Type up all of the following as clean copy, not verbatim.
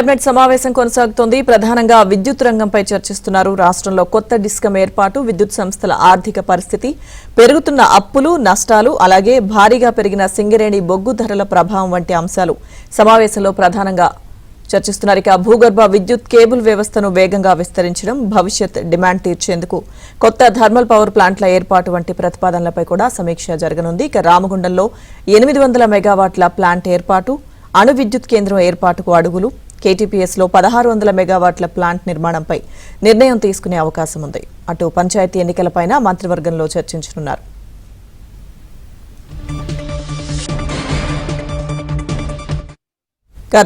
Cabinet సమావేశం కొనసాగుతోంది. ప్రధానంగా విద్యుత్ రంగంపై చర్చిస్తున్నారు. రాష్ట్రంలో కొత్త డిస్కమ్ ఏర్పాటు, విద్యుత్ సంస్థల ఆర్థిక పరిస్థితి, పెరుగుతున్న అప్పులు, నష్టాలు, అలాగే భారీగా పెరిగిన సింగరేణి బొగ్గు ధరల ప్రభావం వంటి అంశాలు సమావేశంలో ప్రధానంగా చర్చిస్తున్నారు. ఇక భూగర్భ విద్యుత్ కేబుల్ వ్యవస్థను వేగంగా విస్తరించడం, భవిష్యత్ డిమాండ్ తీర్చేందుకు కొత్త థర్మల్ పవర్ ప్లాంట్ల ఏర్పాటు వంటి ప్రతిపాదనలపై కూడా సమీక్ష జరగనుంది. ఇక రామగుండంలో 800 మెగావాట్ల ప్లాంట్ ఏర్పాటు, అణు విద్యుత్ కేంద్రం ఏర్పాటుకు అడుగులు, కేటీపీఎస్లో 1600 మెగావాట్ల ప్లాంట్ నిర్మాణంపై నిర్ణయం తీసుకునే అవకాశం ఉంది. అటు పంచాయతీ ఎన్నికలపైన మంత్రివర్గంలో చర్చించనున్నారు.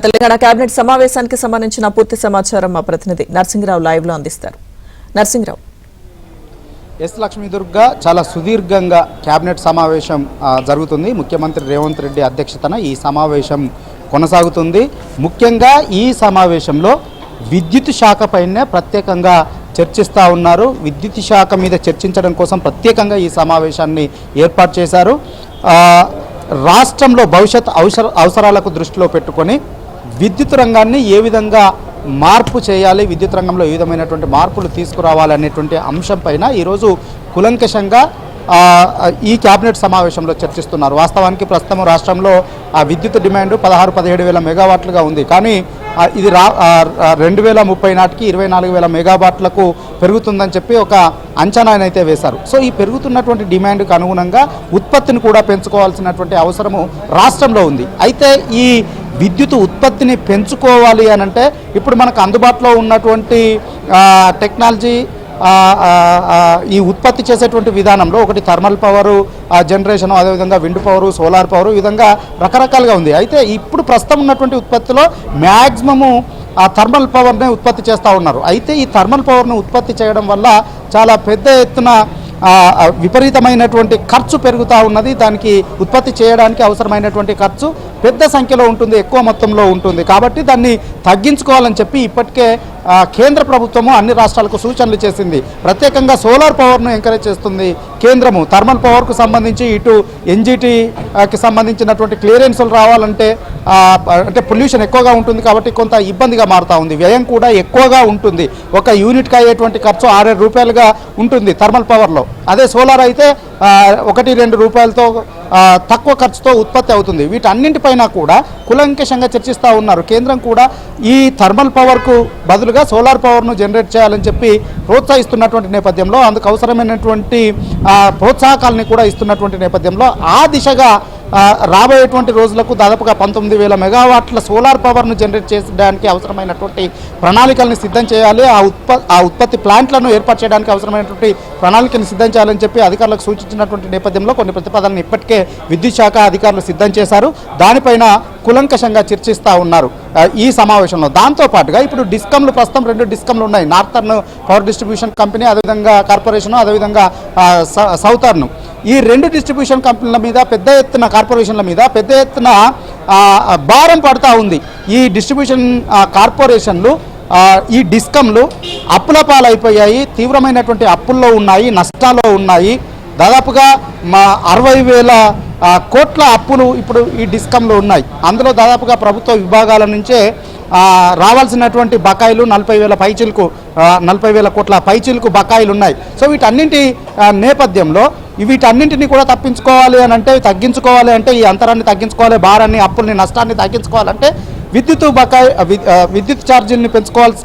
తెలంగాణ కేబినెట్ సమావేశానికి సంబంధించిన పూర్తి సమాచారం మా ప్రతినిధి నర్సింగరావు లైవ్ లో అందిస్తారు. నర్సింగరావు. ఎస్ లక్ష్మీదుర్గ, చాలా సుదీర్ఘంగా కేబినెట్ సమావేశం జరుగుతుంది. ముఖ్యమంత్రి రేవంత్ రెడ్డి అధ్యక్షతన ఈ సమావేశం కొనసాగుతుంది. ముఖ్యంగా ఈ సమావేశంలో విద్యుత్ శాఖపైనే ప్రత్యేకంగా చర్చిస్తూ ఉన్నారు. విద్యుత్ శాఖ మీద చర్చించడం కోసం ప్రత్యేకంగా ఈ సమావేశాన్ని ఏర్పాటు చేశారు. రాష్ట్రంలో భవిష్యత్ అవసరాలకు దృష్టిలో పెట్టుకొని విద్యుత్ రంగాన్ని ఏ విధంగా మార్పు చేయాలి, విద్యుత్ రంగంలో ఏ విధమైనటువంటి మార్పులు తీసుకురావాలనేటువంటి అంశం పైన ఈరోజు కూలంకషంగా ఈ కేబినెట్ సమావేశంలో చర్చిస్తున్నారు. వాస్తవానికి ప్రస్తుతం రాష్ట్రంలో విద్యుత్ డిమాండ్ 16-17 వేల మెగావాట్లుగా ఉంది. కానీ ఇది 2030 నాటికి 24,000 మెగావాట్లకు పెరుగుతుందని చెప్పి ఒక అంచనానైతే వేశారు. సో ఈ పెరుగుతున్నటువంటి డిమాండ్కు అనుగుణంగా ఉత్పత్తిని కూడా పెంచుకోవాల్సినటువంటి అవసరము రాష్ట్రంలో ఉంది. అయితే ఈ విద్యుత్ ఉత్పత్తిని పెంచుకోవాలి అనంటే ఇప్పుడు మనకు అందుబాటులో ఉన్నటువంటి టెక్నాలజీ ఈ ఉత్పత్తి చేసేటువంటి విధానంలో ఒకటి థర్మల్ పవరు జనరేషన్, అదేవిధంగా విండ్ పవరు, సోలార్ పవరు, ఈ విధంగా రకరకాలుగా ఉంది. అయితే ఇప్పుడు ప్రస్తుతం ఉన్నటువంటి ఉత్పత్తిలో మ్యాక్సిమము థర్మల్ పవర్నే ఉత్పత్తి చేస్తూ ఉన్నారు. అయితే ఈ థర్మల్ పవర్ను ఉత్పత్తి చేయడం వల్ల చాలా పెద్ద ఎత్తున విపరీతమైనటువంటి ఖర్చు పెరుగుతూ ఉన్నది. దానికి ఉత్పత్తి చేయడానికి అవసరమైనటువంటి ఖర్చు పెద్ద సంఖ్యలో ఉంటుంది, ఎక్కువ మొత్తంలో ఉంటుంది. కాబట్టి దాన్ని తగ్గించుకోవాలని చెప్పి ఇప్పటికే కేంద్ర ప్రభుత్వము అన్ని రాష్ట్రాలకు సూచనలు చేసింది. ప్రత్యేకంగా సోలార్ పవర్ను ఎంకరేజ్ చేస్తుంది కేంద్రము. థర్మల్ పవర్కు సంబంధించి ఇటు ఎన్జిటికి సంబంధించినటువంటి క్లియరెన్సులు రావాలంటే అంటే పొల్యూషన్ ఎక్కువగా ఉంటుంది కాబట్టి కొంత ఇబ్బందిగా మారుతూ ఉంది. వ్యయం కూడా ఎక్కువగా ఉంటుంది. ఒక యూనిట్కి అయ్యేటువంటి ఖర్చు 6 రూపాయలుగా ఉంటుంది థర్మల్ పవర్లో. అదే సోలార్ అయితే 1-2 రూపాయలతో తక్కువ ఖర్చుతో ఉత్పత్తి అవుతుంది. వీటన్నింటిపైన కూడా కూలంకషంగా చర్చిస్తూ ఉన్నారు. కేంద్రం కూడా ఈ థర్మల్ పవర్కు బదులుగా సోలార్ పవర్ను జనరేట్ చేయాలని చెప్పి ప్రోత్సహిస్తున్నటువంటి నేపథ్యంలో, అందుకు అవసరమైనటువంటి ప్రోత్సాహకాలని కూడా ఇస్తున్నటువంటి నేపథ్యంలో ఆ దిశగా రాబోయేటువంటి రోజులకు దాదాపుగా 19,000 మెగావాట్ల సోలార్ పవర్ను జనరేట్ చేయడానికి అవసరమైనటువంటి ప్రణాళికలను సిద్ధం చేయాలి. ఆ ఉత్పత్తి ప్లాంట్లను ఏర్పాటు చేయడానికి అవసరమైనటువంటి ప్రణాళికను సిద్ధం చేయాలని చెప్పి అధికారులకు సూచించినటువంటి నేపథ్యంలో కొన్ని ప్రతిపాదనలు ఇప్పటికే విద్యుత్ శాఖ అధికారులు సిద్ధం చేశారు. దానిపైన కూలంకషంగా చర్చిస్తూ ఉన్నారు ఈ సమావేశంలో. దాంతోపాటుగా ఇప్పుడు డిస్కమ్లు ప్రస్తుతం 2 డిస్కమ్లు ఉన్నాయి. నార్థర్న్ పవర్ డిస్ట్రిబ్యూషన్ కంపెనీ, అదేవిధంగా కార్పొరేషను, అదేవిధంగా సౌతర్న్. ఈ 2 డిస్ట్రిబ్యూషన్ కంపెనీల మీద పెద్ద ఎత్తున, కార్పొరేషన్ల మీద పెద్ద ఎత్తున భారం పడుతూ ఉంది. ఈ డిస్ట్రిబ్యూషన్ కార్పొరేషన్లు, ఈ డిస్కమ్లు అప్పుల పాలైపోయాయి, తీవ్రమైనటువంటి అప్పుల్లో ఉన్నాయి, నష్టాల్లో ఉన్నాయి. దాదాపుగా 60,000 కోట్ల అప్పులు ఇప్పుడు ఈ డిస్కమ్లో ఉన్నాయి. అందులో దాదాపుగా ప్రభుత్వ విభాగాల నుంచే రావాల్సినటువంటి బకాయిలు 40,000 కోట్ల పైచిలకు బకాయిలు ఉన్నాయి. సో వీటన్నింటి నేపథ్యంలో వీటన్నింటినీ కూడా తప్పించుకోవాలి అని అంటే, తగ్గించుకోవాలి అంటే, ఈ అంతరాన్ని తగ్గించుకోవాలి, భారాన్ని, అప్పుల్ని, నష్టాన్ని తగ్గించుకోవాలంటే విద్యుత్ ఛార్జీలని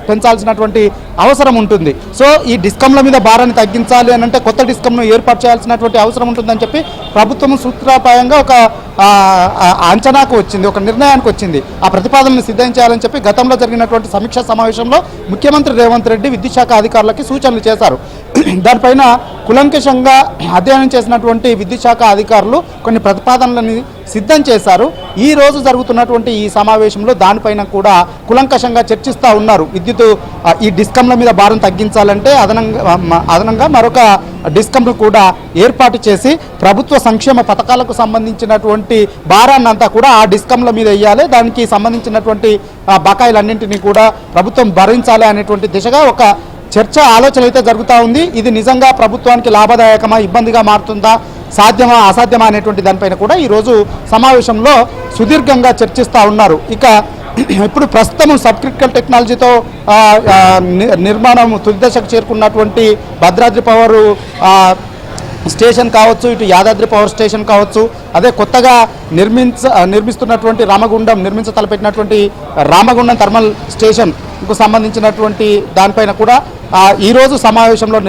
పెంచాల్సినటువంటి అవసరం ఉంటుంది. సో ఈ డిస్కమ్ల మీద భారాన్ని తగ్గించాలి అని అంటే కొత్త డిస్కమ్ను ఏర్పాటు చేయాల్సినటువంటి అవసరం ఉంటుందని చెప్పి ప్రభుత్వం సూత్రప్రాయంగా ఒక అంచనాకు వచ్చింది, ఒక నిర్ణయానికి వచ్చింది. ఆ ప్రతిపాదనను సిద్ధం చేయాలని చెప్పి గతంలో జరిగినటువంటి సమీక్షా సమావేశంలో ముఖ్యమంత్రి రేవంత్ రెడ్డి విద్యుత్ శాఖ అధికారులకి సూచనలు చేశారు. దానిపైన కూలంకషంగా అధ్యయనం చేసినటువంటి విద్యుత్ శాఖ అధికారులు కొన్ని ప్రతిపాదనలని సిద్ధం చేశారు. ఈ రోజు జరుగుతున్నటువంటి ఈ సమావేశంలో దానిపైన కూడా కూలంకషంగా చర్చిస్తూ ఉన్నారు. ఈ డిస్కమ్ల మీద భారం తగ్గించాలంటే అదనంగా మరొక డిస్కమ్ను కూడా ఏర్పాటు చేసి ప్రభుత్వ సంక్షేమ పథకాలకు సంబంధించినటువంటి భారాన్ని అంతా కూడా ఆ డిస్కమ్ల మీద వేయాలి. దానికి సంబంధించినటువంటి బకాయిలన్నింటినీ కూడా ప్రభుత్వం భరించాలి అనేటువంటి దిశగా ఒక చర్చ, ఆలోచన అయితే జరుగుతూ ఉంది. ఇది నిజంగా ప్రభుత్వానికి లాభదాయకమా, ఇబ్బందిగా మారుతుందా, సాధ్యమా అసాధ్యమా అనేటువంటి దానిపైన కూడా ఈరోజు సమావేశంలో సుదీర్ఘంగా చర్చిస్తూ ఉన్నారు. ఇక ఇప్పుడు ప్రస్తుతం సబ్ క్రిటికల్ టెక్నాలజీతో నిర్మాణం తుది దశకు చేరుకున్నటువంటి భద్రాద్రి పవర్ స్టేషన్ కావచ్చు, ఇటు యాదాద్రి పవర్ స్టేషన్ కావచ్చు, అదే కొత్తగా నిర్మిస్తున్నటువంటి తలపెట్టినటువంటి రామగుండం థర్మల్ స్టేషన్కు సంబంధించినటువంటి దానిపైన కూడా ఈరోజు సమావేశంలో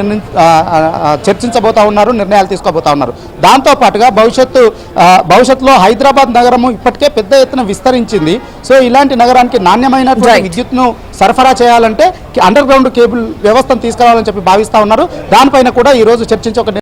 చర్చించబోతా ఉన్నారు, నిర్ణయాలు తీసుకోబోతా ఉన్నారు. దాంతోపాటుగా భవిష్యత్తులో హైదరాబాద్ నగరము ఇప్పటికే పెద్ద ఎత్తున విస్తరించింది. సో ఇలాంటి నగరానికి నాణ్యమైనటువంటి విద్యుత్ను సరఫరా చేయాలంటే అండర్ గ్రౌండ్ కేబుల్ వ్యవస్థను తీసుకురావాలని చెప్పి భావిస్తూ ఉన్నారు. దానిపైన కూడా ఈరోజు చర్చించి ఒక